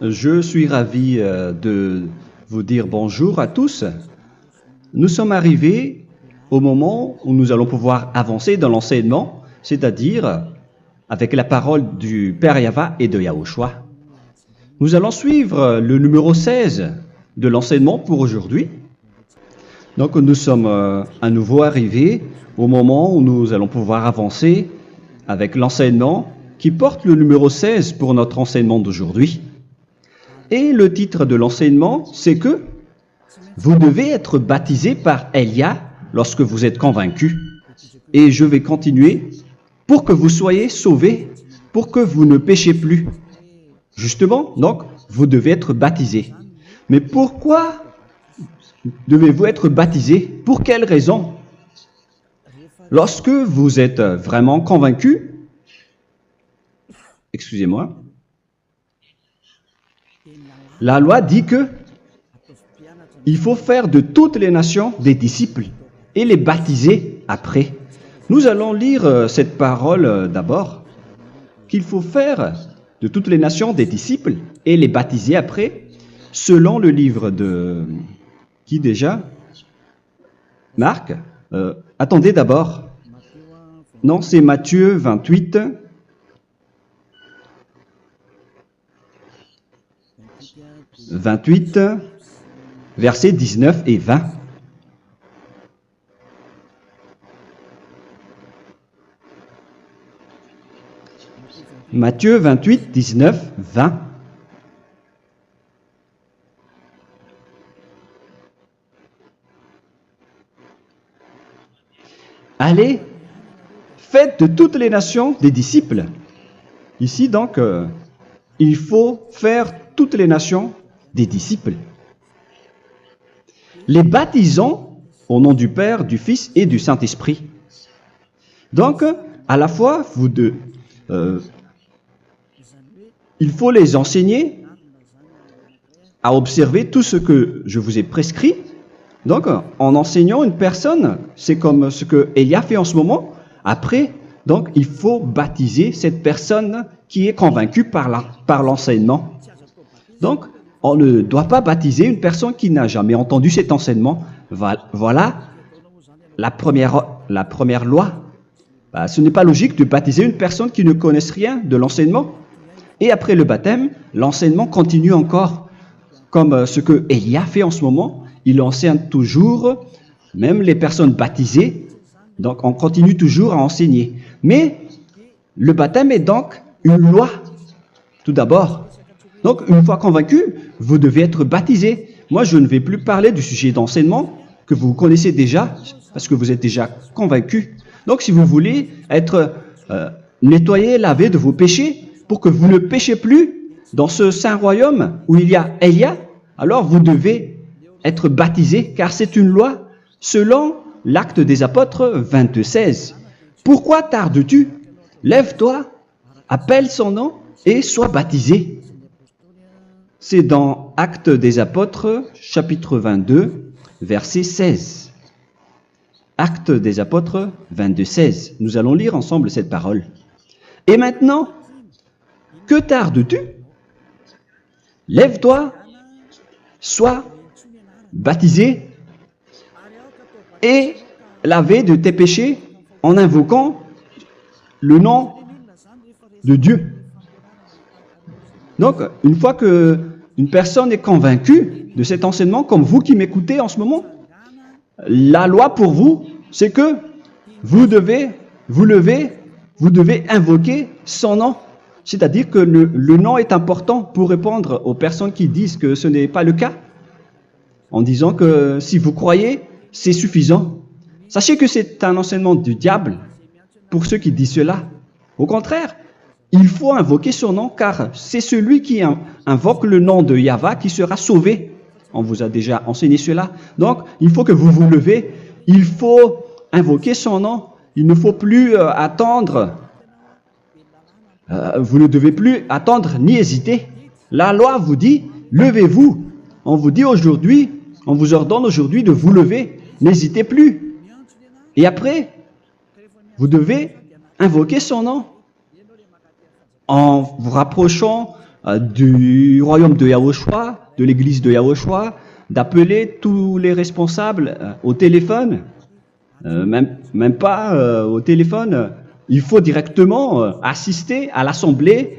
Je suis ravi de vous dire bonjour à tous. Nous sommes arrivés au moment où nous allons pouvoir avancer dans l'enseignement, c'est-à-dire avec la parole du Père Yava et de Yahushua. Nous allons suivre le numéro 16 de l'enseignement pour aujourd'hui. Donc nous sommes à nouveau arrivés au moment où nous allons pouvoir avancer avec l'enseignement qui porte le numéro 16 pour notre enseignement d'aujourd'hui. Et le titre de l'enseignement, c'est que vous devez être baptisé par Elia lorsque vous êtes convaincu. Et je vais continuer pour que vous soyez sauvés, pour que vous ne péchez plus. Justement, donc, vous devez être baptisé. Mais pourquoi devez-vous être baptisé? Pour quelle raison? Lorsque vous êtes vraiment convaincu, excusez-moi, la loi dit que il faut faire de toutes les nations des disciples et les baptiser après. Nous allons lire cette parole d'abord, qu'il faut faire de toutes les nations des disciples et les baptiser après, selon le livre de... Qui déjà? Marc. Attendez d'abord. Non, c'est Matthieu 28. Versets 19 et 20. Matthieu 28, 19, 20. Allez, faites de toutes les nations des disciples. Ici, donc, il faut faire toutes les nations des disciples. Les baptisons au nom du Père, du Fils et du Saint-Esprit. Donc, à la fois, il faut les enseigner à observer tout ce que je vous ai prescrit. Donc, en enseignant une personne, c'est comme ce que Elia fait en ce moment. Après, donc, il faut baptiser cette personne qui est convaincue par l'enseignement. Donc, on ne doit pas baptiser une personne qui n'a jamais entendu cet enseignement. Voilà la première loi. Ce n'est pas logique de baptiser une personne qui ne connaisse rien de l'enseignement. Et après le baptême, l'enseignement continue encore, comme ce que Elia fait en ce moment. Il enseigne toujours, même les personnes baptisées. Donc, on continue toujours à enseigner. Mais le baptême est donc une loi, tout d'abord. Donc, une fois convaincu, vous devez être baptisé. Moi, je ne vais plus parler du sujet d'enseignement que vous connaissez déjà, parce que vous êtes déjà convaincu. Donc, si vous voulez être nettoyé, lavé de vos péchés, pour que vous ne péchez plus dans ce saint royaume où il y a Elia, alors vous devez être baptisé, car c'est une loi selon l'Acte des Apôtres 22:16. Pourquoi tardes-tu? Lève-toi, appelle son nom et sois baptisé. C'est dans Actes des Apôtres, chapitre 22, verset 16. Actes des Apôtres 22:16. Nous allons lire ensemble cette parole. Et maintenant, que tardes-tu? Lève-toi, sois baptisé et lavé de tes péchés en invoquant le nom de Dieu. Donc, une fois qu'une personne est convaincue de cet enseignement, comme vous qui m'écoutez en ce moment, la loi pour vous, c'est que vous devez invoquer son nom. C'est-à-dire que le nom est important pour répondre aux personnes qui disent que ce n'est pas le cas, en disant que si vous croyez, c'est suffisant. Sachez que c'est un enseignement du diable pour ceux qui disent cela. Au contraire, il faut invoquer son nom, car c'est celui qui invoque le nom de Yahva qui sera sauvé. On vous a déjà enseigné cela. Donc, il faut que vous vous levez, il faut invoquer son nom. Il ne faut plus attendre. Vous ne devez plus attendre ni hésiter. La loi vous dit, levez-vous. On vous dit aujourd'hui, on vous ordonne aujourd'hui de vous lever. N'hésitez plus. Et après, vous devez invoquer son nom en vous rapprochant du royaume de Yahushua, de l'église de Yahushua, d'appeler tous les responsables au téléphone, même pas au téléphone. Il faut directement assister à l'assemblée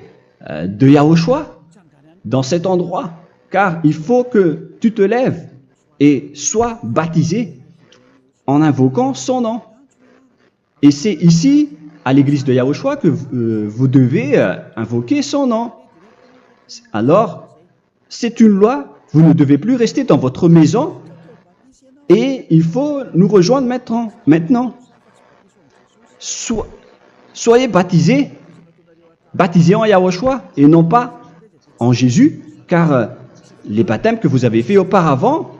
de Yahushua dans cet endroit, car il faut que tu te lèves et sois baptisé en invoquant son nom. Et c'est ici, à l'église de Yahushua, que vous devez invoquer son nom. Alors, c'est une loi, vous ne devez plus rester dans votre maison et il faut nous rejoindre maintenant. Soyez baptisés en Yahushua et non pas en Jésus, car les baptêmes que vous avez faits auparavant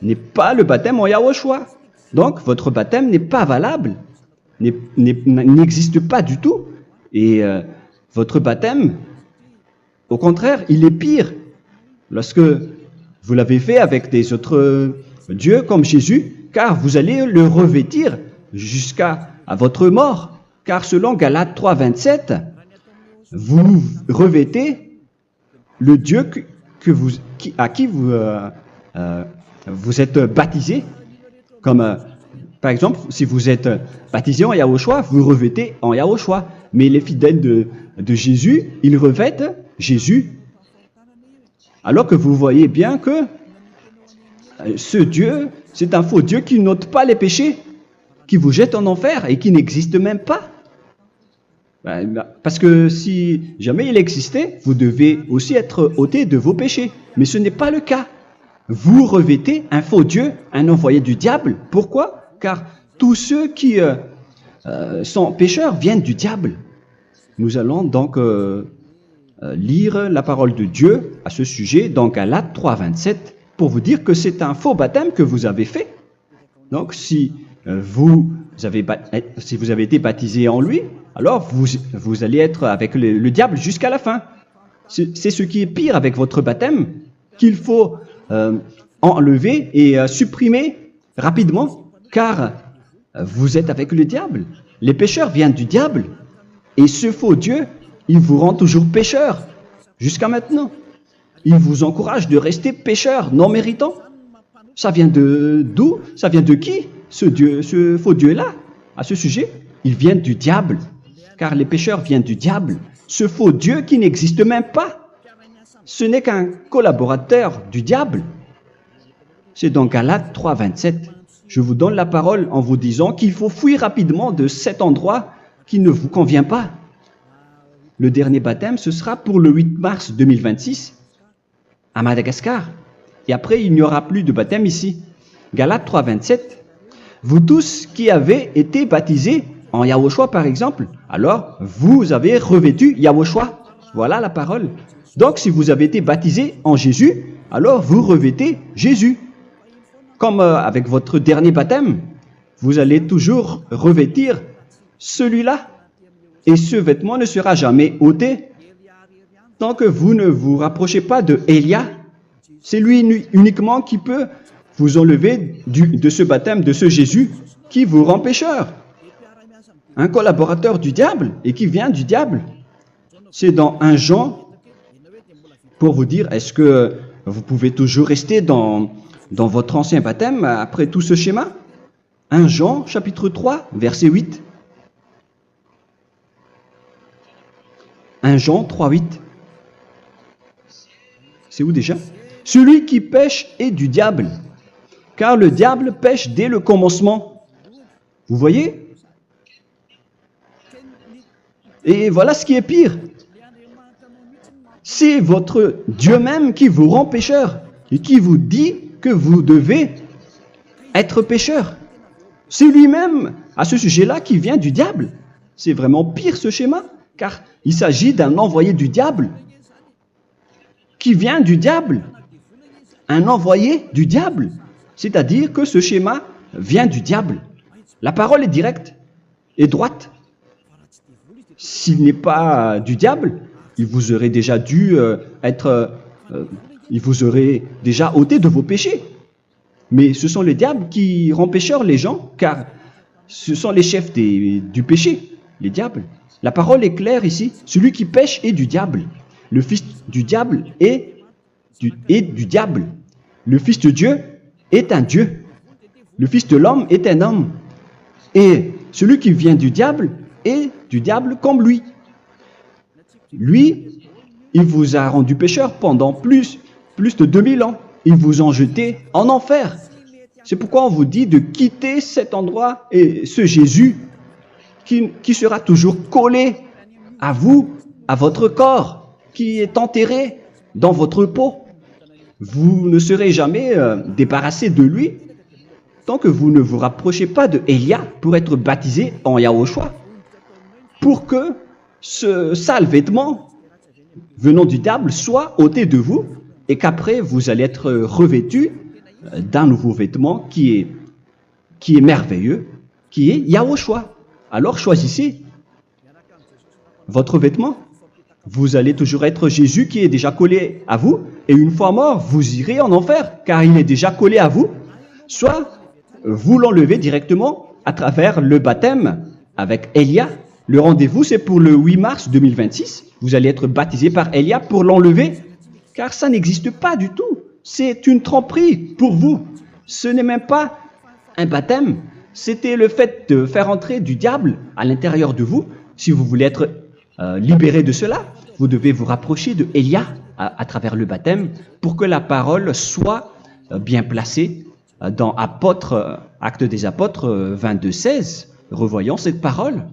n'est pas le baptême en Yahushua. Donc, votre baptême n'est pas valable, n'existe pas du tout. Et votre baptême, au contraire, il est pire lorsque vous l'avez fait avec des autres dieux comme Jésus, car vous allez le revêtir jusqu'à votre mort. Car selon Galates 3, 27, vous revêtez le Dieu à qui vous êtes baptisé. Comme par exemple, si vous êtes baptisé en Yahushua, vous revêtez en Yahushua. Mais les fidèles de Jésus, ils revêtent Jésus. Alors que vous voyez bien que ce Dieu, c'est un faux Dieu qui n'ôte pas les péchés, qui vous jette en enfer et qui n'existe même pas. Parce que si jamais il existait, vous devez aussi être ôté de vos péchés. Mais ce n'est pas le cas. Vous revêtez un faux Dieu, un envoyé du diable. Pourquoi? Car tous ceux qui sont pécheurs viennent du diable. Nous allons donc lire la parole de Dieu à ce sujet dans Galates 3, 27 pour vous dire que c'est un faux baptême que vous avez fait. Donc si vous avez été baptisé en lui, alors vous allez être avec le diable jusqu'à la fin. C'est ce qui est pire avec votre baptême qu'il faut enlever et supprimer rapidement, car vous êtes avec le diable. Les pécheurs viennent du diable, et ce faux Dieu, il vous rend toujours pécheur, jusqu'à maintenant. Il vous encourage de rester pécheur, non méritant. Ça vient d'où? Ça vient de qui, ce faux Dieu-là? À ce sujet, ils viennent du diable, car les pécheurs viennent du diable. Ce faux Dieu qui n'existe même pas, ce n'est qu'un collaborateur du diable. C'est dans Galates 3, 27. Je vous donne la parole en vous disant qu'il faut fuir rapidement de cet endroit qui ne vous convient pas. Le dernier baptême, ce sera pour le 8 mars 2026 à Madagascar. Et après, il n'y aura plus de baptême ici. Galates 3, 27. Vous tous qui avez été baptisés en Yahushua, par exemple, alors vous avez revêtu Yahushua. Voilà la parole. Donc, si vous avez été baptisé en Jésus, alors vous revêtez Jésus. Comme avec votre dernier baptême, vous allez toujours revêtir celui-là. Et ce vêtement ne sera jamais ôté tant que vous ne vous rapprochez pas de Élia. C'est lui uniquement qui peut vous enlever de ce baptême, de ce Jésus qui vous rend pécheur. Un collaborateur du diable et qui vient du diable. C'est dans 1 Jean, pour vous dire, est-ce que vous pouvez toujours rester dans votre ancien baptême après tout ce schéma? 1 Jean, chapitre 3, verset 8. 1 Jean 3, 8. C'est où déjà? Celui qui pêche est du diable, car le diable pêche dès le commencement. Vous voyez? Et voilà ce qui est pire. C'est votre Dieu même qui vous rend pécheur et qui vous dit que vous devez être pécheur. C'est lui-même, à ce sujet-là, qui vient du diable. C'est vraiment pire ce schéma, car il s'agit d'un envoyé du diable, qui vient du diable. Un envoyé du diable, c'est-à-dire que ce schéma vient du diable. La parole est directe et droite. S'il n'est pas du diable, il vous aurait déjà il vous aurait déjà ôté de vos péchés. Mais ce sont les diables qui rendent pécheurs les gens, car ce sont les chefs du péché, les diables. La parole est claire ici, celui qui pêche est du diable. le fils du diable est du diable. Le fils de Dieu est un Dieu. Le fils de l'homme est un homme. Et celui qui vient du diable est du diable comme lui. Lui, il vous a rendu pécheur pendant plus de 2000 ans. Il vous a jeté en enfer. C'est pourquoi on vous dit de quitter cet endroit et ce Jésus qui sera toujours collé à vous, à votre corps, qui est enterré dans votre peau. Vous ne serez jamais débarrassé de lui tant que vous ne vous rapprochez pas de Élia pour être baptisé en Yahushua, pour que ce sale vêtement venant du diable soit ôté de vous et qu'après vous allez être revêtu d'un nouveau vêtement qui est merveilleux, qui est Yahushua. Alors choisissez votre vêtement. Vous allez toujours être Jésus qui est déjà collé à vous, et une fois mort, vous irez en enfer, car il est déjà collé à vous. Soit vous l'enlevez directement à travers le baptême avec Élia. Le rendez-vous, c'est pour le 8 mars 2026. Vous allez être baptisé par Élia pour l'enlever, car ça n'existe pas du tout. C'est une tromperie pour vous. Ce n'est même pas un baptême. C'était le fait de faire entrer du diable à l'intérieur de vous. Si vous voulez être libéré de cela, vous devez vous rapprocher de Élia à travers le baptême pour que la parole soit bien placée dans Actes des Apôtres 22, 16. Revoyons cette parole.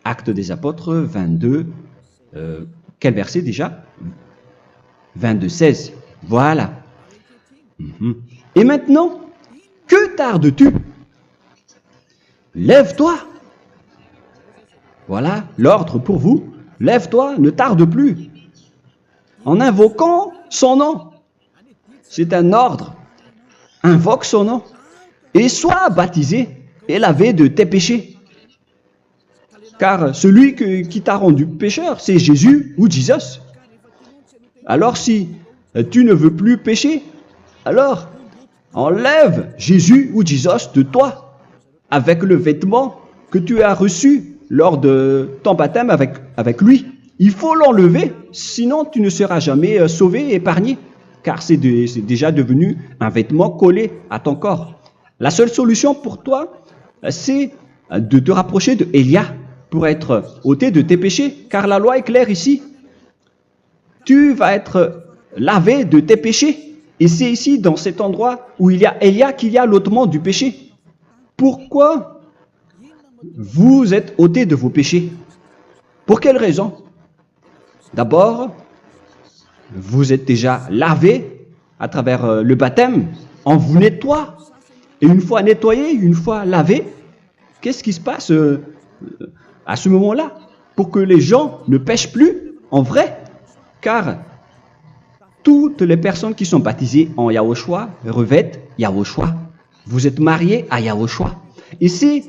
Actes des Apôtres 22, quel verset déjà? 22, 16. Voilà. Et maintenant, que tardes-tu? Lève-toi. Voilà l'ordre pour vous. Lève-toi, ne tarde plus. En invoquant son nom. C'est un ordre. Invoque son nom. Et sois baptisé et lavé de tes péchés. Car celui qui t'a rendu pécheur, c'est Jésus ou Jesus. Alors si tu ne veux plus pécher, alors enlève Jésus ou Jesus de toi avec le vêtement que tu as reçu lors de ton baptême avec lui. Il faut l'enlever, sinon tu ne seras jamais sauvé, épargné, car c'est déjà devenu un vêtement collé à ton corps. La seule solution pour toi, c'est de te rapprocher de Élia pour être ôté de tes péchés, car la loi est claire ici. Tu vas être lavé de tes péchés, et c'est ici, dans cet endroit où il y a Élia, qu'il y a l'ôtement du péché. Pourquoi vous êtes ôté de vos péchés? Pour quelle raison? D'abord, vous êtes déjà lavé à travers le baptême. On vous nettoie. Et une fois nettoyé, une fois lavé, qu'est-ce qui se passe à ce moment-là? Pour que les gens ne pêchent plus en vrai. Car toutes les personnes qui sont baptisées en Yahushua revêtent Yahushua. Vous êtes mariés à Yahushua. Et c'est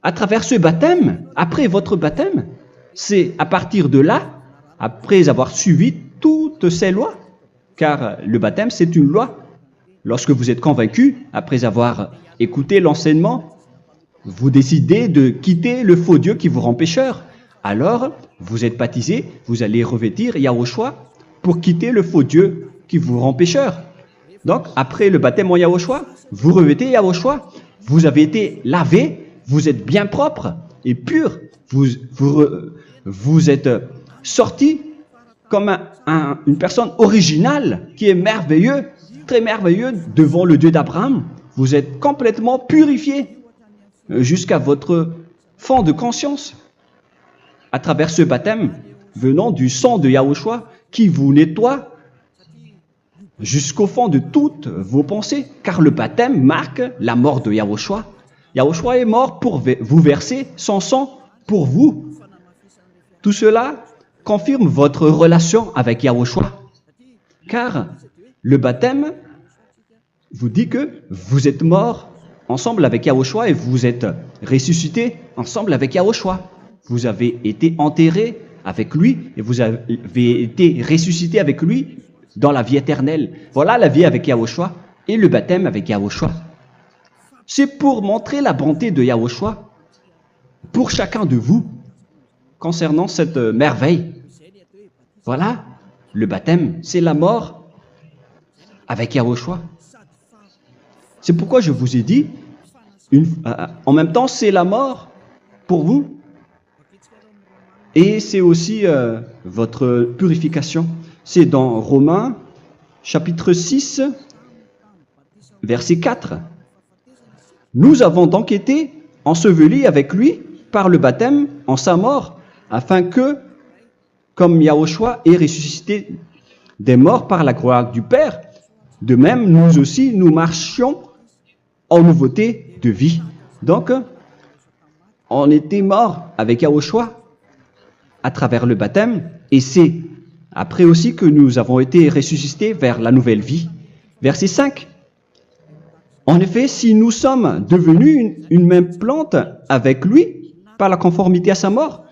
à travers ce baptême, après votre baptême, c'est à partir de là, après avoir suivi toutes ces lois, car le baptême c'est une loi. Lorsque vous êtes convaincu, après avoir écouté l'enseignement, vous décidez de quitter le faux Dieu qui vous rend pécheur. Alors, vous êtes baptisé, vous allez revêtir Yahushua pour quitter le faux Dieu qui vous rend pécheur. Donc, après le baptême en Yahushua, vous revêtez Yahushua, vous avez été lavé, vous êtes bien propre et pur, vous êtes sorti comme une personne originale qui est merveilleux, très merveilleux devant le Dieu d'Abraham. Vous êtes complètement purifié jusqu'à votre fond de conscience à travers ce baptême venant du sang de Yahushua qui vous nettoie jusqu'au fond de toutes vos pensées, car le baptême marque la mort de Yahushua. Yahushua est mort pour vous verser son sang pour vous. Tout cela confirme votre relation avec Yahushua, car le baptême vous dit que vous êtes mort ensemble avec Yahushua et vous êtes ressuscité ensemble avec Yahushua. Vous avez été enterré avec lui et vous avez été ressuscité avec lui dans la vie éternelle. Voilà la vie avec Yahushua et le baptême avec Yahushua. C'est pour montrer la bonté de Yahushua pour chacun de vous concernant cette merveille. Voilà le baptême, c'est la mort avec Yahushua. C'est pourquoi je vous ai dit, en même temps, c'est la mort pour vous et c'est aussi votre purification. C'est dans Romains chapitre 6, verset 4. Nous avons donc été ensevelis avec lui par le baptême en sa mort, afin que, comme Yahushua est ressuscité des morts par la gloire du Père, de même nous aussi nous marchions en nouveauté de vie. Donc, on était morts avec Yahushua à travers le baptême, et c'est après aussi que nous avons été ressuscités vers la nouvelle vie. Verset 5. En effet, si nous sommes devenus une même plante avec lui par la conformité à sa mort,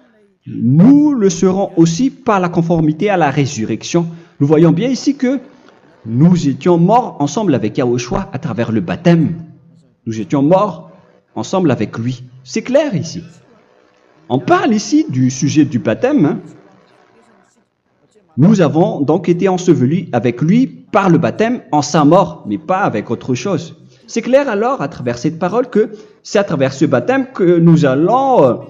nous le serons aussi par la conformité à la résurrection. Nous voyons bien ici que nous étions morts ensemble avec Yahushua à travers le baptême. Nous étions morts ensemble avec lui. C'est clair ici. On parle ici du sujet du baptême. Nous avons donc été ensevelis avec lui par le baptême en sa mort, mais pas avec autre chose. C'est clair alors à travers cette parole que c'est à travers ce baptême que nous allons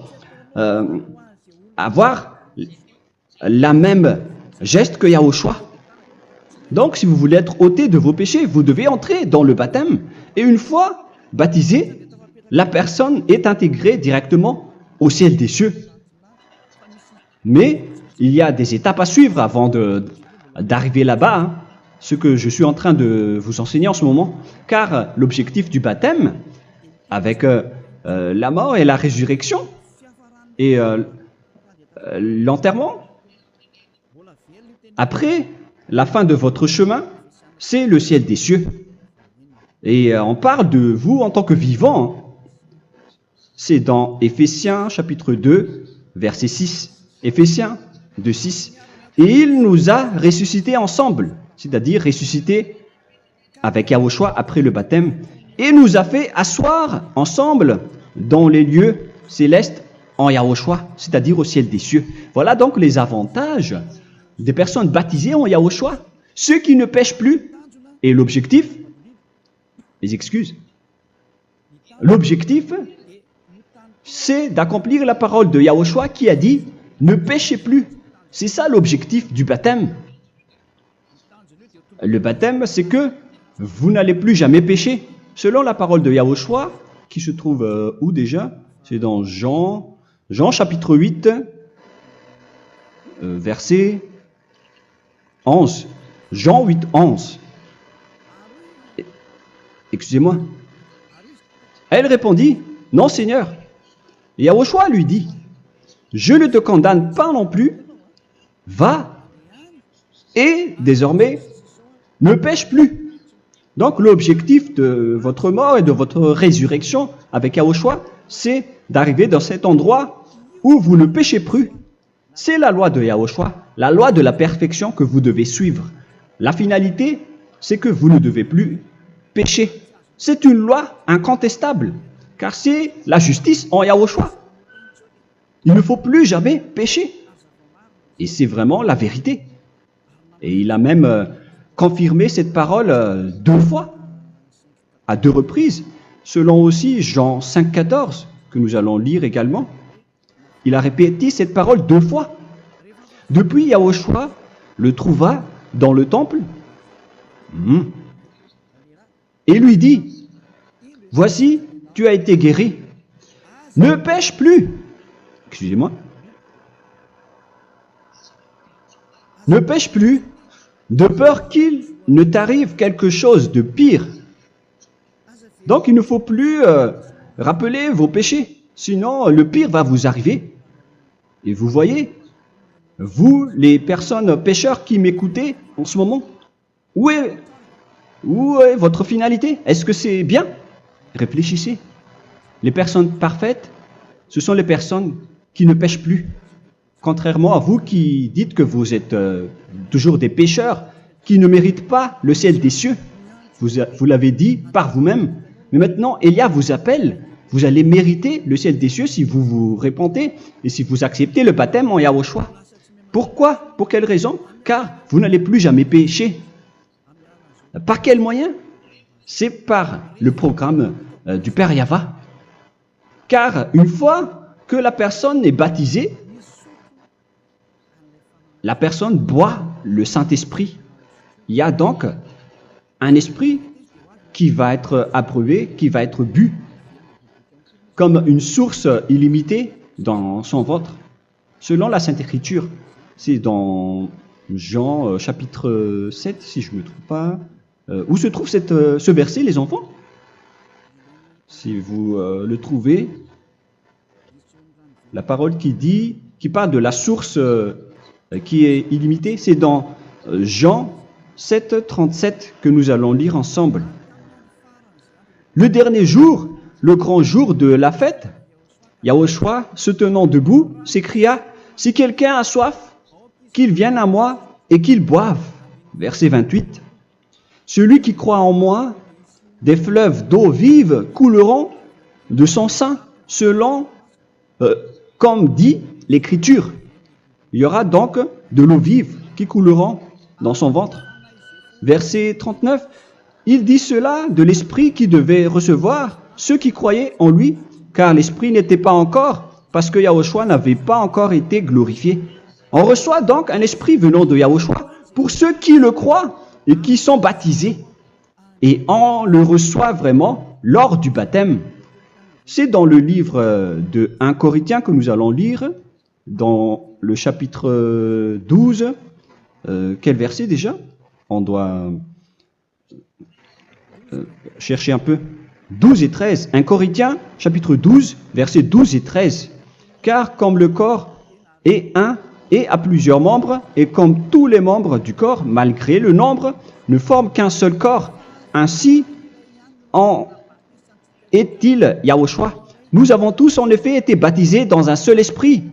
avoir la même geste que Yahushua. Donc si vous voulez être ôté de vos péchés, vous devez entrer dans le baptême. Et une fois baptisé, la personne est intégrée directement au ciel des cieux. Mais il y a des étapes à suivre avant d'arriver là-bas, hein, ce que je suis en train de vous enseigner en ce moment, car l'objectif du baptême, avec la mort et la résurrection, et l'enterrement, après la fin de votre chemin, c'est le ciel des cieux. Et on parle de vous en tant que vivant. Hein. C'est dans Éphésiens chapitre 2, verset 6. Éphésiens 2, 6. Et il nous a ressuscités ensemble, c'est-à-dire ressuscités avec Yahushua après le baptême, et nous a fait asseoir ensemble dans les lieux célestes en Yahushua, c'est-à-dire au ciel des cieux. Voilà donc les avantages des personnes baptisées en Yahushua, ceux qui ne pêchent plus. Et l'objectif, les excuses, l'objectif, c'est d'accomplir la parole de Yahushua qui a dit « Ne péchez plus ». C'est ça l'objectif du baptême. Le baptême, c'est que vous n'allez plus jamais pécher. Selon la parole de Yahushua, qui se trouve où déjà? C'est dans Jean chapitre 8, verset 11. Jean 8, 11. Excusez-moi. Elle répondit, « Non, Seigneur. » Et Yahushua lui dit, « Je ne te condamne pas non plus. Va et désormais ne pêche plus. » Donc l'objectif de votre mort et de votre résurrection avec Yahushua, c'est d'arriver dans cet endroit où vous ne péchez plus. C'est la loi de Yahushua, la loi de la perfection que vous devez suivre. La finalité, c'est que vous ne devez plus pécher. C'est une loi incontestable, car c'est la justice en Yahushua. Il ne faut plus jamais pécher. Et c'est vraiment la vérité. Et il a même confirmé cette parole 2 fois, à 2 reprises, selon aussi Jean 5, 14, que nous allons lire également. Il a répété cette parole 2 fois. Depuis, Yahushua le trouva dans le temple et lui dit, « Voici, tu as été guéri. Ne pêche plus. » Excusez-moi. Ne pêche plus, de peur qu'il ne t'arrive quelque chose de pire. Donc il ne faut plus rappeler vos péchés, sinon le pire va vous arriver. Et vous voyez, vous les personnes pécheurs qui m'écoutez en ce moment, où est votre finalité? Est-ce que c'est bien? Réfléchissez. Les personnes parfaites, ce sont les personnes qui ne pêchent plus. Contrairement à vous qui dites que vous êtes toujours des pécheurs qui ne méritent pas le ciel des cieux. Vous l'avez dit par vous-même. Mais maintenant, Élia vous appelle. Vous allez mériter le ciel des cieux si vous vous repentez et si vous acceptez le baptême en Yahushua. Pourquoi? Pour quelle raison? Car vous n'allez plus jamais pécher. Par quel moyen? C'est par le programme du Père Yahva. Car une fois que la personne est baptisée, la personne boit le Saint-Esprit. Il y a donc un esprit qui va être approuvé, qui va être bu, comme une source illimitée dans son ventre, selon la Sainte Écriture. C'est dans Jean chapitre 7, si je ne me trompe pas. Où se trouve ce verset, les enfants? Si vous le trouvez, la parole qui parle de la source qui est illimitée, c'est dans Jean 7, 37 que nous allons lire ensemble. Le dernier jour, le grand jour de la fête, Yahushua, se tenant debout, s'écria, « Si quelqu'un a soif, qu'il vienne à moi et qu'il boive. » Verset 28. « Celui qui croit en moi, des fleuves d'eau vive couleront de son sein, selon, comme dit l'Écriture. » Il y aura donc de l'eau vive qui couleront dans son ventre. Verset 39. Il dit cela de l'Esprit qui devait recevoir ceux qui croyaient en lui, car l'Esprit n'était pas encore, parce que Yahushua n'avait pas encore été glorifié. On reçoit donc un Esprit venant de Yahushua pour ceux qui le croient et qui sont baptisés. Et on le reçoit vraiment lors du baptême. C'est dans le livre de 1 Corinthiens que nous allons lire, dans le chapitre 12. Quel verset déjà? On doit chercher un peu. 12 et 13. 1 Corinthiens, chapitre 12, versets 12 et 13. Car comme le corps est un et a plusieurs membres, et comme tous les membres du corps, malgré le nombre, ne forment qu'un seul corps, ainsi en est-il Yahushua. Nous avons tous en effet été baptisés dans un seul esprit,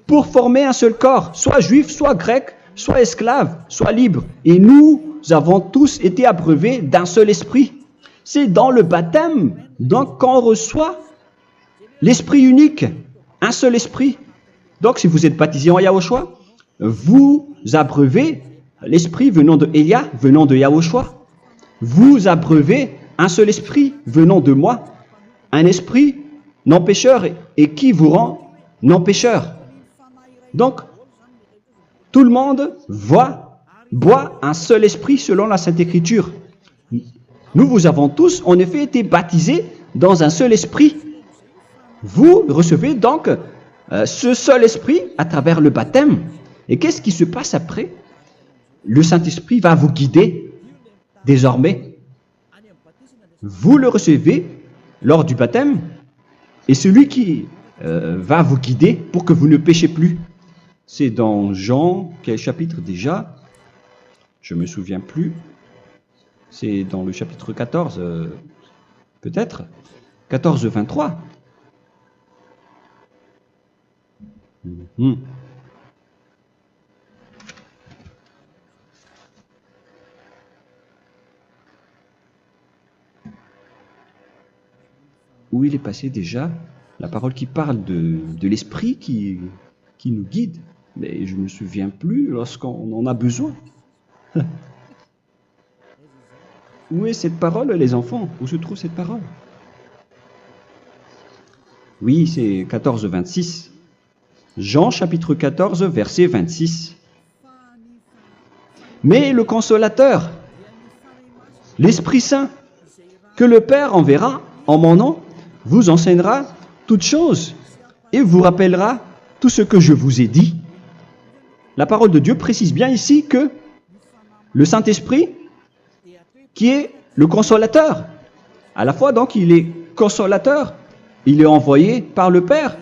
pour former un seul corps, soit juif, soit grec, soit esclave, soit libre. Et nous avons tous été abreuvés d'un seul esprit. C'est dans le baptême, donc, qu'on reçoit l'esprit unique, un seul esprit. Donc, si vous êtes baptisé en Yahushua, vous abreuvez l'esprit venant de Elia, venant de Yahushua. Vous abreuvez un seul esprit venant de moi, un esprit non pécheur et qui vous rend non pécheur. Donc, tout le monde boit un seul esprit selon la Sainte Écriture. Nous vous avons tous en effet été baptisés dans un seul esprit. Vous recevez donc ce seul esprit à travers le baptême. Et qu'est-ce qui se passe après? Le Saint-Esprit va vous guider désormais. Vous le recevez lors du baptême et celui qui va vous guider pour que vous ne péchez plus. C'est dans Jean, quel chapitre déjà? Je ne me souviens plus. C'est dans le chapitre 14, peut-être. 14, 23. Où il est passé déjà? La parole qui parle de l'esprit qui nous guide. Mais je ne me souviens plus lorsqu'on en a besoin. Où est cette parole, les enfants? Où se trouve cette parole? Oui, c'est 14, 26. Jean chapitre 14, verset 26. Mais le consolateur, l'Esprit Saint, que le Père enverra en mon nom, vous enseignera toutes choses et vous rappellera tout ce que je vous ai dit. La parole de Dieu précise bien ici que le Saint-Esprit, qui est le consolateur, à la fois donc il est consolateur, il est envoyé par le Père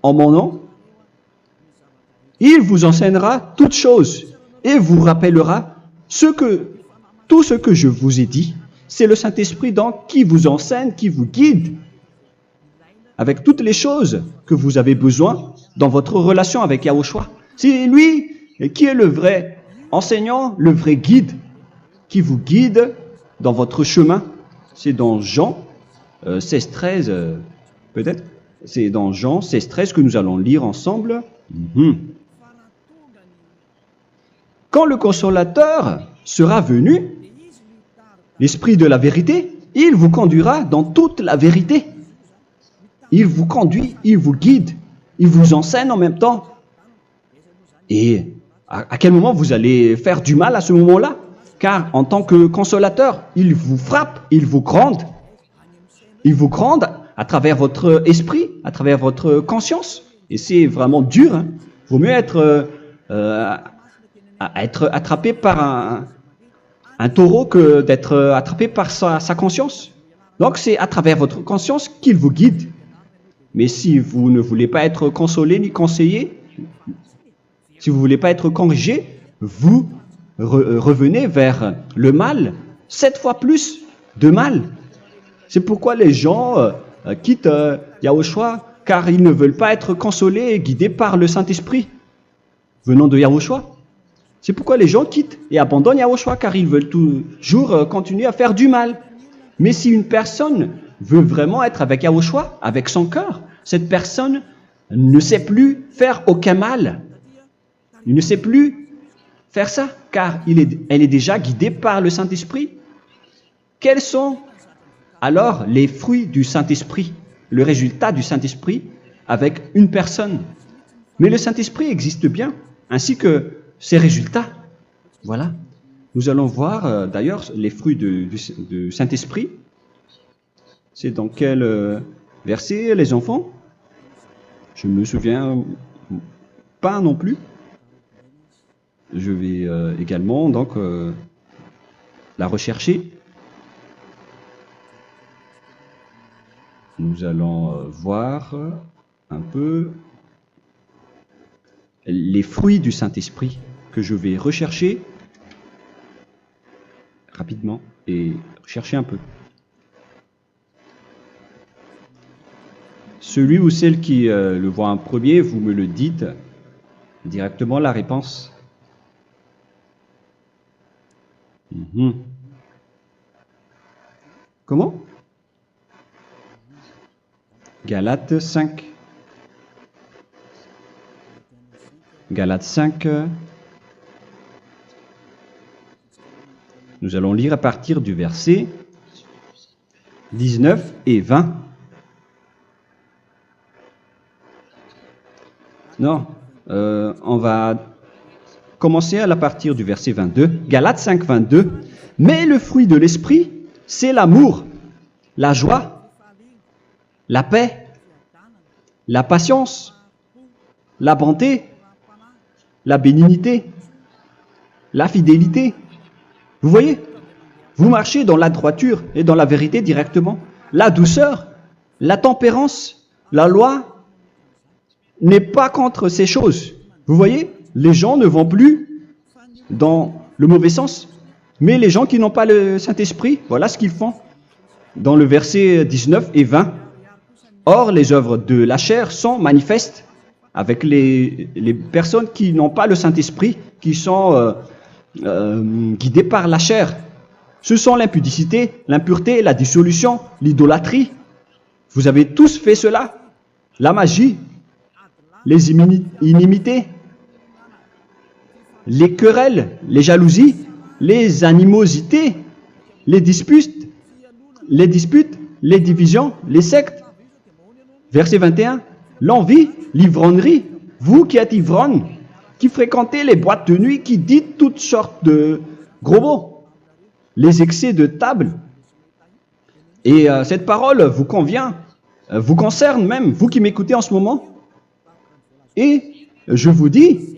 en mon nom, il vous enseignera toutes choses et vous rappellera tout ce que je vous ai dit. C'est le Saint-Esprit donc qui vous enseigne, qui vous guide avec toutes les choses que vous avez besoin dans votre relation avec Yahushua. C'est lui qui est le vrai enseignant, le vrai guide, qui vous guide dans votre chemin. C'est dans Jean 16, 13, peut-être. C'est dans Jean 16, 13 que nous allons lire ensemble. quand le consolateur sera venu, l'Esprit de la vérité, il vous conduira dans toute la vérité. Il vous conduit, il vous guide, il vous enseigne en même temps. Et à quel moment vous allez faire du mal à ce moment-là? Car en tant que consolateur, il vous frappe, il vous gronde. Il vous gronde à travers votre esprit, à travers votre conscience. Et c'est vraiment dur. Hein. Il vaut mieux être attrapé par un taureau que d'être attrapé par sa conscience. Donc c'est à travers votre conscience qu'il vous guide. Mais si vous ne voulez pas être consolé ni conseillé, si vous ne voulez pas être corrigé, vous revenez vers le mal, 7 fois plus de mal. C'est pourquoi les gens quittent Yahushua, car ils ne veulent pas être consolés et guidés par le Saint-Esprit venant de Yahushua. C'est pourquoi les gens quittent et abandonnent Yahushua, car ils veulent toujours continuer à faire du mal. Mais si une personne veut vraiment être avec Yahushua, avec son cœur, cette personne ne sait plus faire aucun mal. Il ne sait plus faire ça, car elle est déjà guidée par le Saint-Esprit. Quels sont alors les fruits du Saint-Esprit, le résultat du Saint-Esprit avec une personne? Mais le Saint-Esprit existe bien, ainsi que ses résultats. Voilà. Nous allons voir d'ailleurs les fruits du Saint-Esprit. C'est dans quel verset, les enfants? Je ne me souviens pas non plus. Je vais également donc la rechercher. Nous allons voir un peu les fruits du Saint-Esprit que je vais rechercher rapidement et chercher un peu. Celui ou celle qui le voit en premier, vous me le dites directement la réponse. Comment? Galates 5. Galates 5. Nous allons lire à partir du verset 19 et 20. Non, on va commencer à partir du verset 22. Galates 5, 22. Mais le fruit de l'esprit, c'est l'amour, la joie, la paix, la patience, la bonté, la bénignité, la fidélité. Vous voyez, vous marchez dans la droiture et dans la vérité directement. La douceur, la tempérance, la loi n'est pas contre ces choses. Vous voyez, les gens ne vont plus dans le mauvais sens. Mais les gens qui n'ont pas le Saint-Esprit, voilà ce qu'ils font. Dans le verset 19 et 20. Or, les œuvres de la chair sont manifestes avec les personnes qui n'ont pas le Saint-Esprit, qui sont guidées par la chair. Ce sont l'impudicité, l'impureté, la dissolution, l'idolâtrie. Vous avez tous fait cela. La magie, les inimités, les querelles, les jalousies, les animosités, les disputes, les divisions, les sectes. Verset 21, l'envie, l'ivrognerie, vous qui êtes ivrognes, qui fréquentez les boîtes de nuit, qui dites toutes sortes de gros mots, les excès de table. Et cette parole vous convient, vous concerne même, vous qui m'écoutez en ce moment. Et je vous dis,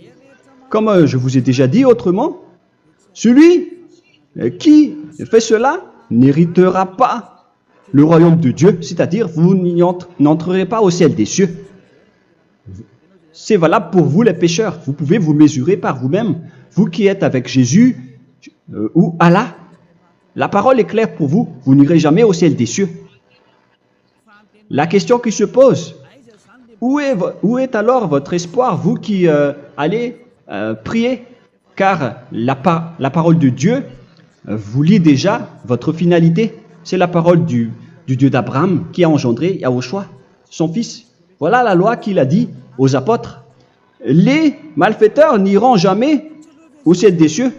comme je vous ai déjà dit autrement, celui qui fait cela n'héritera pas le royaume de Dieu, c'est-à-dire vous n'entrerez pas au ciel des cieux. C'est valable pour vous les pécheurs. Vous pouvez vous mesurer par vous-même, vous qui êtes avec Jésus ou Allah. La parole est claire pour vous, vous n'irez jamais au ciel des cieux. La question qui se pose, où est alors votre espoir, vous qui allez prier? Car la parole de Dieu vous lit déjà votre finalité. C'est la parole du Dieu d'Abraham qui a engendré Yahushua, son fils. Voilà la loi qu'il a dit aux apôtres. Les malfaiteurs n'iront jamais au ciel des cieux.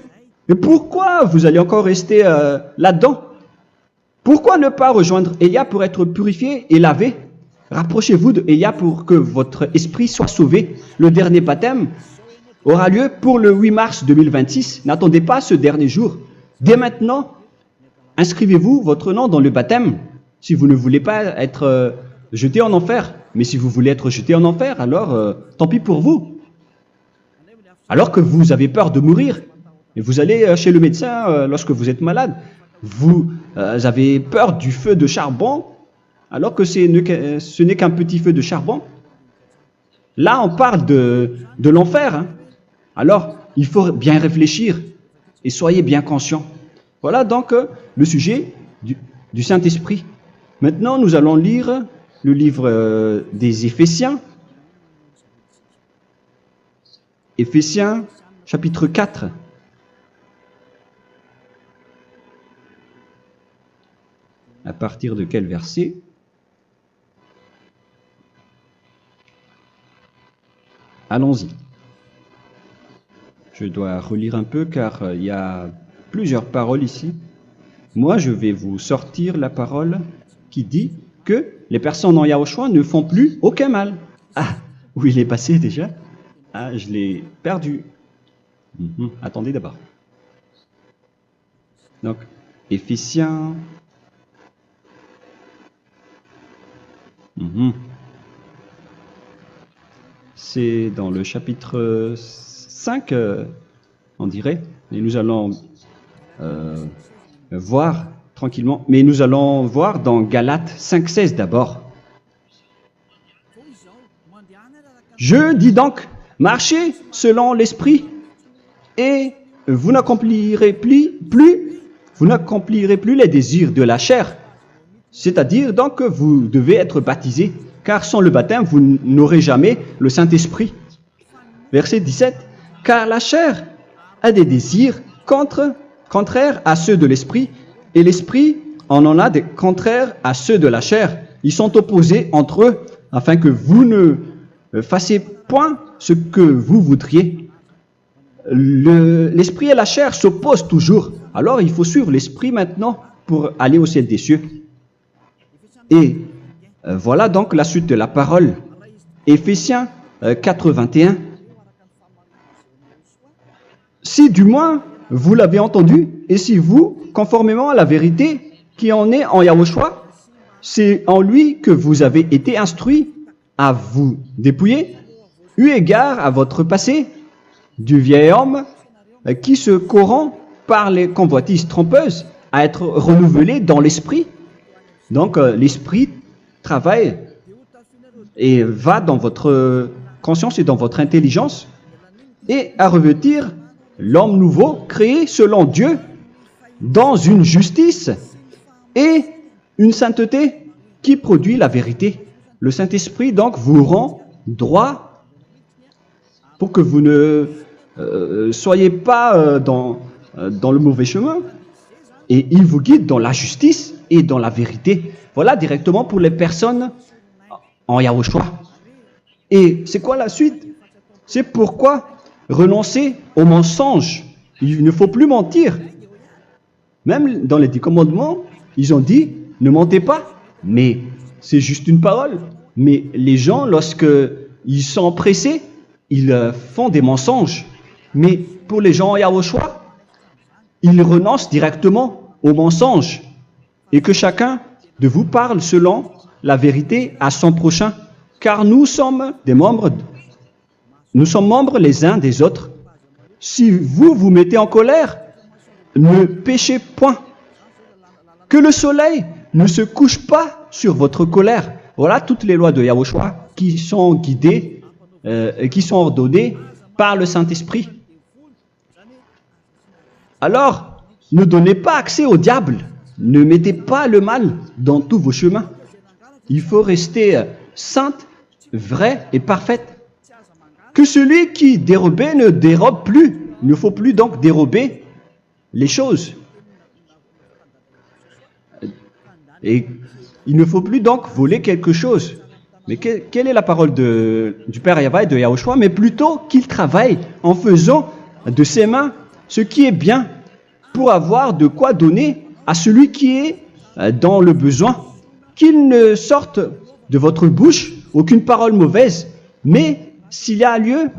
Mais pourquoi vous allez encore rester là-dedans? Pourquoi ne pas rejoindre Élia pour être purifié et lavé? Rapprochez-vous de Élia pour que votre esprit soit sauvé. Le dernier baptême aura lieu pour le 8 mars 2026. N'attendez pas ce dernier jour. Dès maintenant, inscrivez-vous votre nom dans le baptême si vous ne voulez pas être jeté en enfer. Mais si vous voulez être jeté en enfer, alors tant pis pour vous. Alors que vous avez peur de mourir, et vous allez chez le médecin lorsque vous êtes malade, vous avez peur du feu de charbon, alors que ce n'est qu'un petit feu de charbon. Là, on parle de l'enfer. Hein. Alors, il faut bien réfléchir et soyez bien conscients. Voilà donc le sujet du Saint-Esprit. Maintenant, nous allons lire le livre des Éphésiens. Éphésiens, chapitre 4. À partir de quel verset? Allons-y. Je dois relire un peu car il y a plusieurs paroles ici. Moi, je vais vous sortir la parole qui dit que les personnes en Yahushua ne font plus aucun mal. Ah, où il est passé déjà? Ah, je l'ai perdu. Attendez d'abord. Donc, Éphésiens. C'est dans le chapitre 5, on dirait. Et nous allons voir tranquillement. Mais nous allons voir dans Galates 5,16 d'abord. Je dis donc, marchez selon l'esprit et vous n'accomplirez plus les désirs de la chair. C'est-à-dire donc que vous devez être baptisé, car sans le baptême, vous n'aurez jamais le Saint-Esprit. Verset 17. Car la chair a des désirs contraires à ceux de l'esprit, et l'esprit en a des contraires à ceux de la chair. Ils sont opposés entre eux, afin que vous ne fassiez point ce que vous voudriez. L'esprit et la chair s'opposent toujours. Alors il faut suivre l'esprit maintenant pour aller au ciel des cieux. Et voilà donc la suite de la parole. Éphésiens 4:21. Si du moins vous l'avez entendu, et si vous, conformément à la vérité qui en est en Yahushua, c'est en lui que vous avez été instruits à vous dépouiller, eu égard à votre passé, du vieil homme qui se corrompt par les convoitises trompeuses, à être renouvelé dans l'esprit. Donc l'esprit travaille et va dans votre conscience et dans votre intelligence et à revêtir l'homme nouveau créé selon Dieu dans une justice et une sainteté qui produit la vérité. Le Saint-Esprit donc vous rend droit pour que vous ne soyez pas dans le mauvais chemin, et il vous guide dans la justice et dans la vérité. Voilà directement pour les personnes en Yahushua. Et c'est quoi la suite? C'est pourquoi renoncer au mensonge. Il ne faut plus mentir. Même dans les 10 commandements, ils ont dit ne mentez pas. Mais c'est juste une parole. Mais les gens, lorsqu'ils sont pressés, ils font des mensonges. Mais pour les gens en Yahushua, ils renoncent directement au mensonge. Et que chacun de vous parle selon la vérité à son prochain. Car nous sommes membres les uns des autres. Si vous vous mettez en colère, ne péchez point. Que le soleil ne se couche pas sur votre colère. Voilà toutes les lois de Yahushua qui sont guidées, qui sont ordonnées par le Saint-Esprit. Alors, ne donnez pas accès au diable. Ne mettez pas le mal dans tous vos chemins. Il faut rester sainte, vraie et parfaite. Que celui qui dérobait ne dérobe plus. Il ne faut plus donc dérober les choses. Et il ne faut plus donc voler quelque chose. Mais quelle est la parole du Père Yahweh et de Yahushua? Mais plutôt qu'il travaille en faisant de ses mains ce qui est bien pour avoir de quoi donner à celui qui est dans le besoin. Qu'il ne sorte de votre bouche aucune parole mauvaise, mais s'il y a lieu,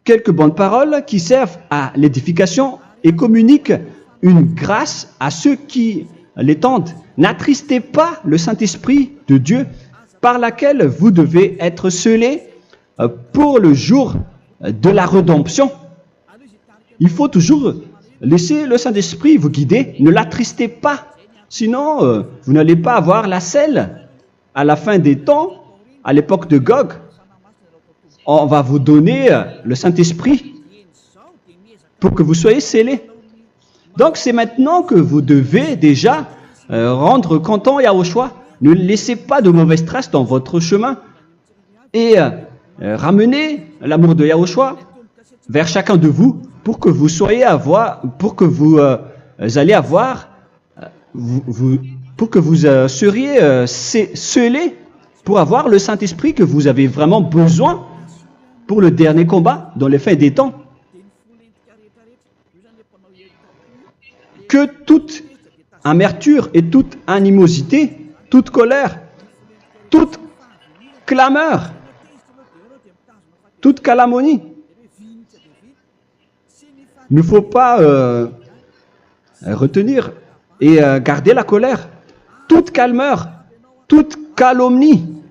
quelques bonnes paroles qui servent à l'édification et communiquent une grâce à ceux qui l'étendent. N'attristez pas le Saint-Esprit de Dieu par laquelle vous devez être scellés pour le jour de la rédemption. Il faut toujours laisser le Saint-Esprit vous guider, ne l'attristez pas, sinon vous n'allez pas avoir la selle. À la fin des temps, à l'époque de Gog, on va vous donner le Saint-Esprit pour que vous soyez scellés. Donc c'est maintenant que vous devez déjà rendre content Yahushua. Ne laissez pas de mauvaises traces dans votre chemin et ramenez l'amour de Yahushua vers chacun de vous pour que vous soyez pour que vous seriez scellés pour avoir le Saint-Esprit que vous avez vraiment besoin pour le dernier combat dans les fins des temps. Que toute amertume et toute animosité, toute colère, toute clameur, toute calomnie, il ne faut pas retenir et garder la colère. Toute clameur, toute calomnie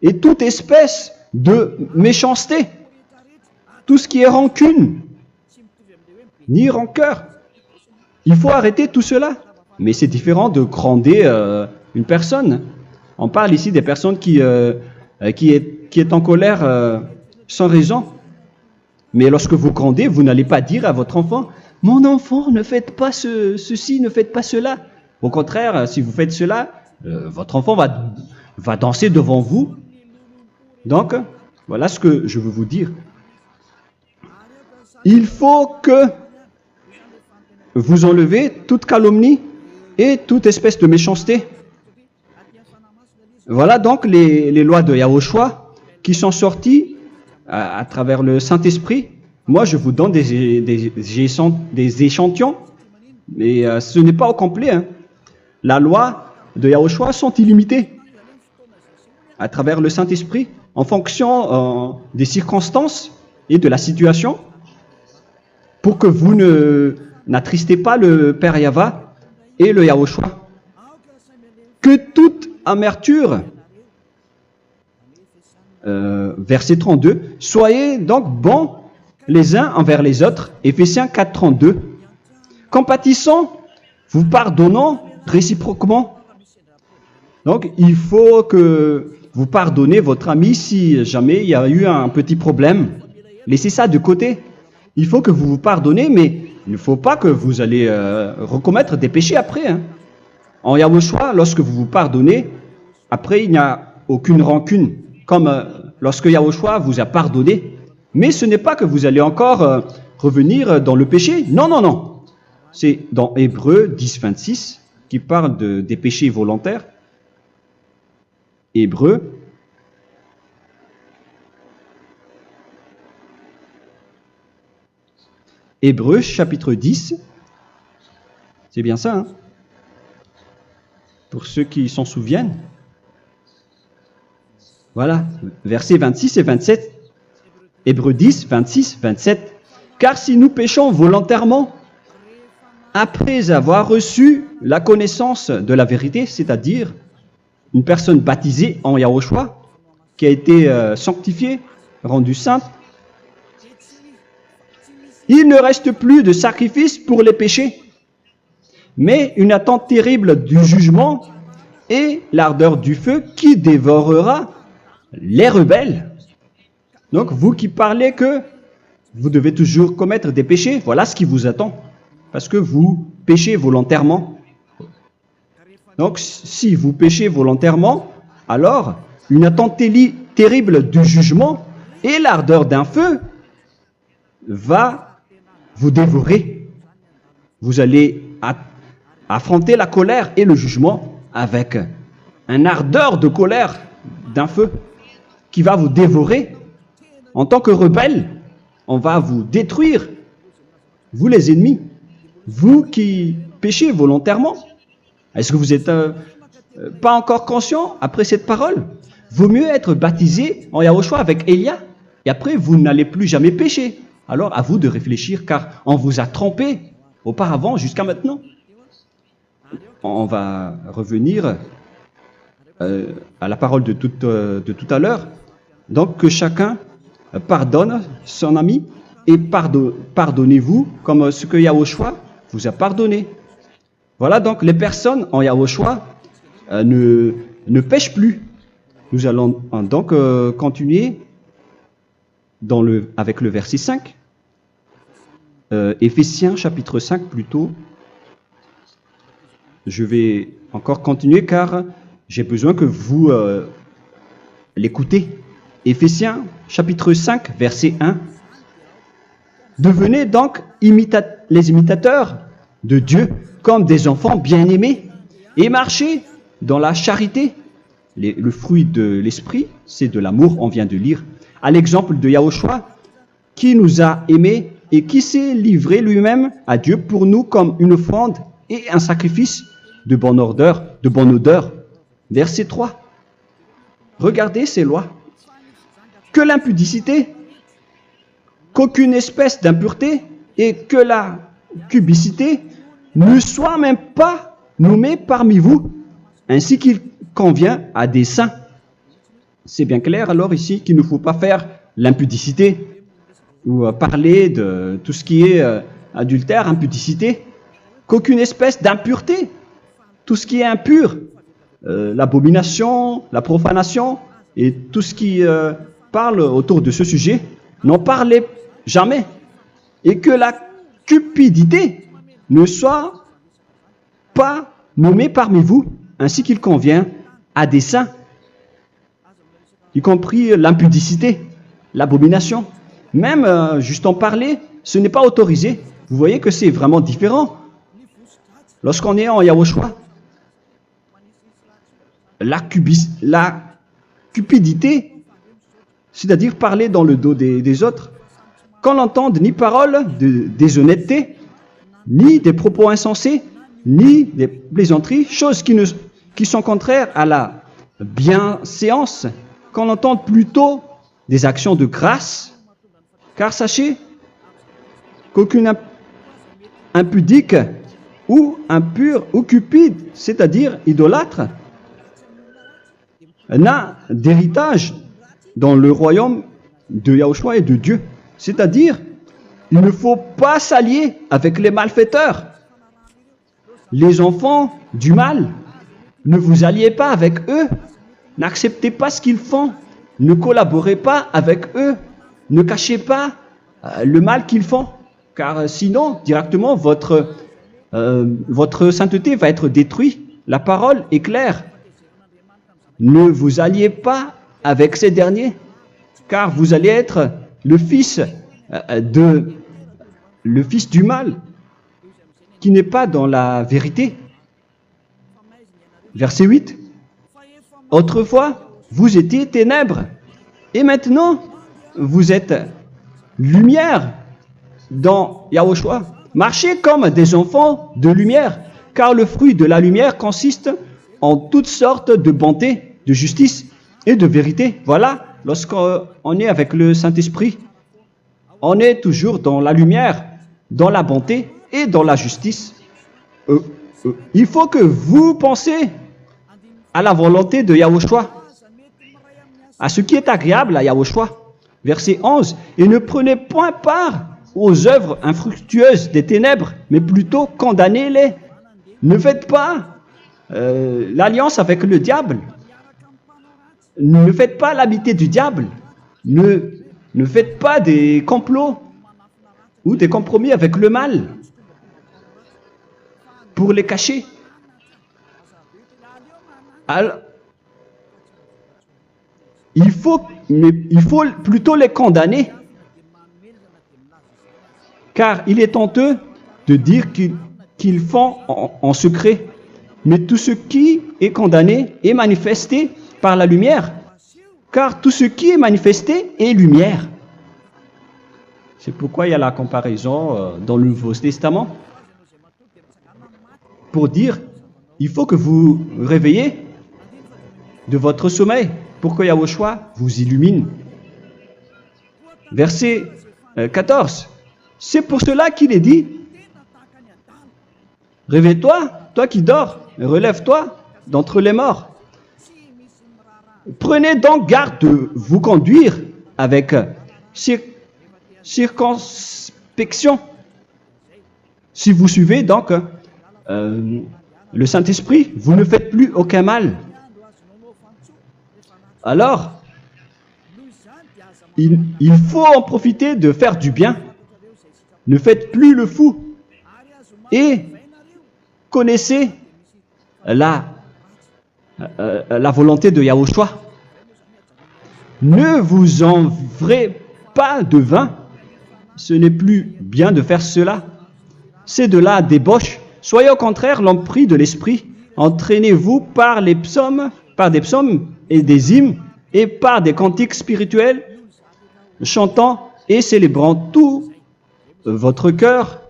et toute espèce de méchanceté, tout ce qui est rancune, ni rancœur. Il faut arrêter tout cela. Mais c'est différent de gronder une personne. On parle ici des personnes qui est en colère sans raison. Mais lorsque vous grondez, vous n'allez pas dire à votre enfant « Mon enfant, ne faites pas ceci, ne faites pas cela ». Au contraire, si vous faites cela, votre enfant va danser devant vous. Donc, voilà ce que je veux vous dire. Il faut que vous enlevez toute calomnie et toute espèce de méchanceté. Voilà donc les lois de Yahushua qui sont sorties à travers le Saint-Esprit. Moi, je vous donne des échantillons, mais ce n'est pas au complet. Hein. La loi de Yahushua sont illimitées à travers le Saint-Esprit en fonction des circonstances et de la situation pour que vous n'attristez pas le Père Yahva et le Yahushua. Que toute amertume, verset 32, soyez donc bons les uns envers les autres, Éphésiens 4, 32. Compatissant, vous pardonnant réciproquement. Donc, il faut que vous pardonnez votre ami si jamais il y a eu un petit problème. Laissez ça de côté. Il faut que vous vous pardonnez, mais il ne faut pas que vous allez recommettre des péchés après. Hein. En Yahushua, lorsque vous vous pardonnez, après il n'y a aucune rancune, comme lorsque Yahushua vous a pardonné. Mais ce n'est pas que vous allez encore revenir dans le péché. Non, non, non. C'est dans Hébreux 10, 26 qui parle des péchés volontaires. Hébreux. Hébreux chapitre 10. C'est bien ça, hein? Pour ceux qui s'en souviennent. Voilà, versets 26 et 27. Hébreux 10, 26, 27. Car si nous péchons volontairement, après avoir reçu la connaissance de la vérité, c'est-à-dire une personne baptisée en Yahushua, qui a été sanctifiée, rendue sainte, il ne reste plus de sacrifice pour les péchés, mais une attente terrible du jugement et l'ardeur du feu qui dévorera les rebelles. Donc, vous qui parlez que vous devez toujours commettre des péchés, voilà ce qui vous attend, parce que vous péchez volontairement. Donc, si vous péchez volontairement, alors une attente terrible du jugement et l'ardeur d'un feu va vous dévorer. Vous allez affronter la colère et le jugement avec un ardeur de colère d'un feu qui va vous dévorer. En tant que rebelle, on va vous détruire vous les ennemis, vous qui péchez volontairement. Est-ce que vous n'êtes pas encore conscient après cette parole? Vaut mieux être baptisé en Yahushua avec Elia, et après vous n'allez plus jamais pécher. Alors à vous de réfléchir, car on vous a trompé auparavant jusqu'à maintenant. On va revenir à la parole de tout à l'heure. Donc que chacun pardonne son ami et pardonnez-vous comme ce que Yahushua vous a pardonné. Voilà donc les personnes en Yahushua ne pêchent plus. Nous allons donc continuer avec le verset 5. Éphésiens chapitre 5 plutôt. Je vais encore continuer car j'ai besoin que vous l'écoutez. Éphésiens chapitre 5 verset 1. Devenez donc les imitateurs de Dieu comme des enfants bien-aimés et marchez dans la charité. Le fruit de l'esprit, c'est de l'amour, on vient de lire, à l'exemple de Yahushua qui nous a aimés et qui s'est livré lui-même à Dieu pour nous comme une offrande et un sacrifice de bonne odeur. Verset 3. Regardez ces lois. Que l'impudicité, qu'aucune espèce d'impureté et que la cubicité ne soit même pas nommée parmi vous, ainsi qu'il convient à des saints. C'est bien clair alors ici qu'il ne faut pas faire l'impudicité ou parler de tout ce qui est adultère, impudicité, qu'aucune espèce d'impureté, tout ce qui est impur, l'abomination, la profanation et tout ce qui parle autour de ce sujet, n'en parlez jamais. Et que la cupidité ne soit pas nommée parmi vous, ainsi qu'il convient à des saints, y compris l'impudicité, l'abomination. Même juste en parler, ce n'est pas autorisé. Vous voyez que c'est vraiment différent. Lorsqu'on est en Yahushua, la cupidité, c'est-à-dire parler dans le dos des autres, qu'on n'entende ni parole de déshonnêteté, ni des propos insensés, ni des plaisanteries, choses qui sont contraires à la bienséance, qu'on entende plutôt des actions de grâce, car sachez qu'aucune impudique ou impure ou cupide, c'est-à-dire idolâtre, n'a d'héritage dans le royaume de Yahushua et de Dieu. C'est-à-dire, il ne faut pas s'allier avec les malfaiteurs. Les enfants du mal, ne vous alliez pas avec eux. N'acceptez pas ce qu'ils font. Ne collaborez pas avec eux. Ne cachez pas le mal qu'ils font. Car sinon, directement, votre sainteté va être détruite. La parole est claire. Ne vous alliez pas avec ces derniers, car vous allez être le fils du mal, qui n'est pas dans la vérité. Verset 8. Autrefois, vous étiez ténèbres, et maintenant, vous êtes lumière dans Yahushua. Marchez comme des enfants de lumière, car le fruit de la lumière consiste en toutes sortes de bonté, de justice et de vérité. Voilà, lorsqu'on est avec le Saint-Esprit, on est toujours dans la lumière, dans la bonté et dans la justice. Il faut que vous pensiez à la volonté de Yahushua, à ce qui est agréable à Yahushua. Verset 11. Et ne prenez point part aux œuvres infructueuses des ténèbres, mais plutôt condamnez-les. Ne faites pas l'alliance avec le diable. Ne faites pas l'amitié du diable. Ne faites pas des complots ou des compromis avec le mal pour les cacher. Alors, il faut plutôt les condamner, car il est honteux de dire qu'ils font en secret. Mais tout ce qui est condamné est manifesté par la lumière, car tout ce qui est manifesté est lumière. C'est pourquoi il y a la comparaison dans le Nouveau Testament pour dire, il faut que vous réveillez de votre sommeil pour que Yahushua vous illumine. Verset 14. C'est pour cela qu'il est dit, réveille-toi, toi qui dors, relève-toi d'entre les morts. Prenez donc garde de vous conduire avec circonspection. Si vous suivez donc le Saint-Esprit, vous ne faites plus aucun mal. Alors, il faut en profiter de faire du bien. Ne faites plus le fou. Et connaissez la volonté de Yahushua. Ne vous envrez pas de vin. Ce n'est plus bien de faire cela. C'est de la débauche. Soyez au contraire l'empris de l'esprit. Entraînez-vous par des psaumes et des hymnes et par des cantiques spirituels, chantant et célébrant tout votre cœur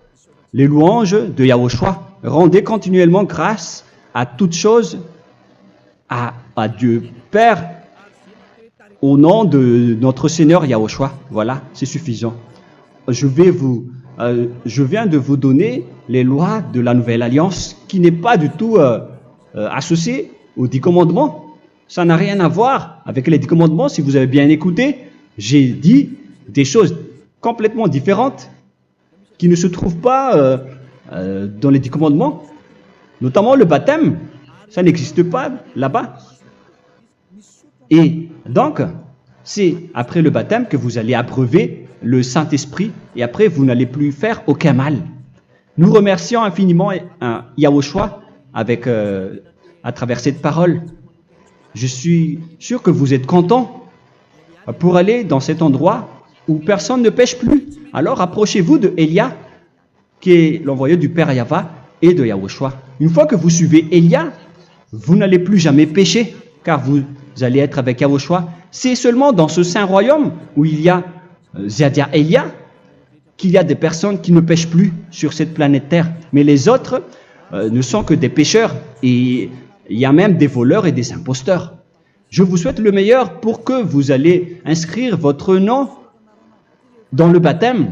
les louanges de Yahushua. Rendez continuellement grâce à toutes choses à Dieu Père au nom de notre Seigneur Yahushua. Voilà, c'est suffisant. Je viens de vous donner les lois de la Nouvelle Alliance qui n'est pas du tout associée aux 10 commandements. Ça n'a rien à voir avec les 10 commandements. Si vous avez bien écouté, j'ai dit des choses complètement différentes qui ne se trouvent pas dans les 10 commandements. Notamment le baptême, ça n'existe pas là-bas. Et donc, c'est après le baptême que vous allez abreuver le Saint-Esprit et après vous n'allez plus faire aucun mal. Nous remercions infiniment Yahushua à travers cette parole. Je suis sûr que vous êtes contents pour aller dans cet endroit où personne ne pêche plus. Alors approchez-vous de Élia, qui est l'envoyé du Père Yahva et de Yahushua. Une fois que vous suivez Élia, vous n'allez plus jamais pécher, car vous allez être avec Yahushua. C'est seulement dans ce saint royaume où il y a Ziadia Elia qu'il y a des personnes qui ne pêchent plus sur cette planète Terre. Mais les autres ne sont que des pécheurs et il y a même des voleurs et des imposteurs. Je vous souhaite le meilleur pour que vous allez inscrire votre nom dans le baptême.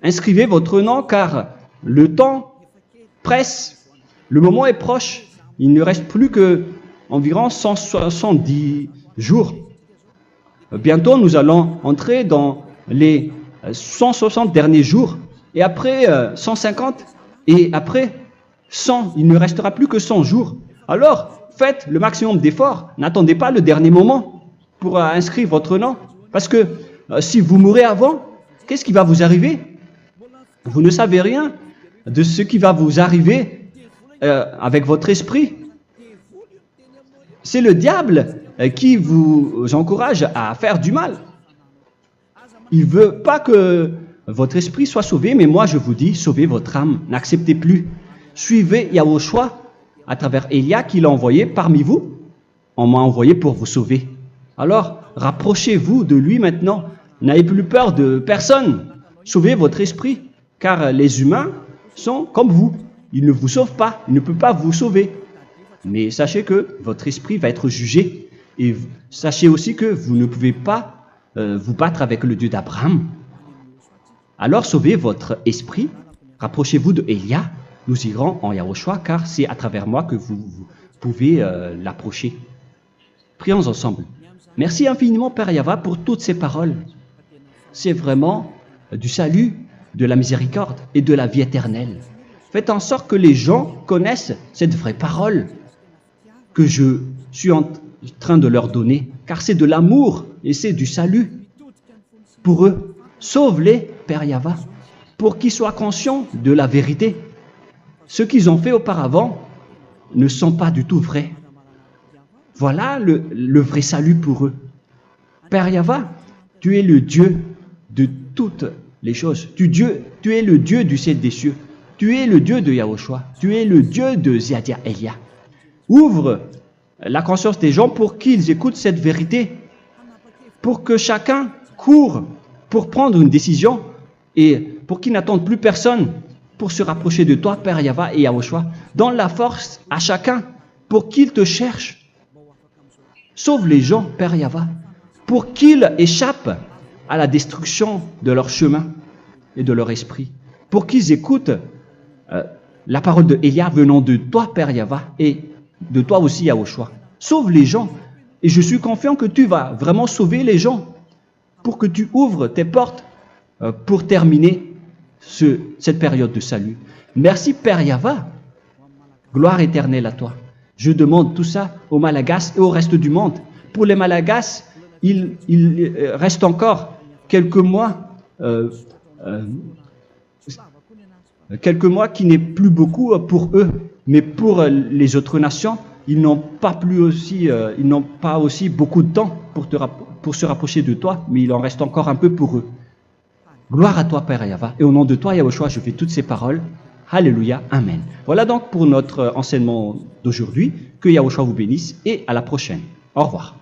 Inscrivez votre nom car le temps presse, le moment est proche. Il ne reste plus que environ 170 jours. Bientôt, nous allons entrer dans les 160 derniers jours, et après 150, et après 100. Il ne restera plus que 100 jours. Alors, faites le maximum d'efforts. N'attendez pas le dernier moment pour inscrire votre nom. Parce que si vous mourrez avant, qu'est-ce qui va vous arriver? Vous ne savez rien de ce qui va vous arriver avec votre esprit. C'est le diable qui vous encourage à faire du mal. Il ne veut pas que votre esprit soit sauvé, mais moi je vous dis, sauvez votre âme, n'acceptez plus. Suivez Yahushua à travers Élia qu'il a envoyé parmi vous. On m'a envoyé pour vous sauver. Alors, rapprochez-vous de lui maintenant. N'ayez plus peur de personne. Sauvez votre esprit, car les humains sont comme vous. Ils ne vous sauvent pas, ils ne peuvent pas vous sauver. Mais sachez que votre esprit va être jugé. Et sachez aussi que vous ne pouvez pas vous battre avec le Dieu d'Abraham. Alors sauvez votre esprit, rapprochez-vous de Élia, nous irons en Yahushua, car c'est à travers moi que vous pouvez l'approcher. Prions ensemble. Merci infiniment, Père Yahva, pour toutes ces paroles. C'est vraiment du salut, de la miséricorde et de la vie éternelle. Faites en sorte que les gens connaissent cette vraie parole que je suis en train de leur donner, car c'est de l'amour et c'est du salut pour eux. Sauve-les, Père Yahva, pour qu'ils soient conscients de la vérité. Ce qu'ils ont fait auparavant ne sont pas du tout vrais. Voilà le vrai salut pour eux. Père Yahva, tu es le Dieu de toutes les choses. Tu es le Dieu du ciel des cieux. Tu es le Dieu de Yahushua. Tu es le Dieu de Ziadia Elia. Ouvre la conscience des gens pour qu'ils écoutent cette vérité, pour que chacun court pour prendre une décision et pour qu'ils n'attendent plus personne pour se rapprocher de toi, Père Yahweh et Yahushua. Donne la force à chacun pour qu'il te cherche. Sauve les gens, Père Yahweh, pour qu'ils échappent à la destruction de leur chemin et de leur esprit, pour qu'ils écoutent la parole de Élia venant de toi, Père Yahweh, et de toi aussi, Yahushua. Sauve les gens, et je suis confiant que tu vas vraiment sauver les gens, pour que tu ouvres tes portes pour terminer cette période de salut. Merci, Père Yahweh. Gloire éternelle à toi. Je demande tout ça aux Malagasy et au reste du monde. Pour les Malagasy, il reste encore quelques mois qui n'est plus beaucoup pour eux. Mais pour les autres nations, ils n'ont pas aussi beaucoup de temps pour se rapprocher de toi, mais il en reste encore un peu pour eux. Gloire à toi, Père Yahweh. Et au nom de toi, Yahushua, je fais toutes ces paroles. Alléluia, Amen. Voilà donc pour notre enseignement d'aujourd'hui. Que Yahushua vous bénisse et à la prochaine. Au revoir.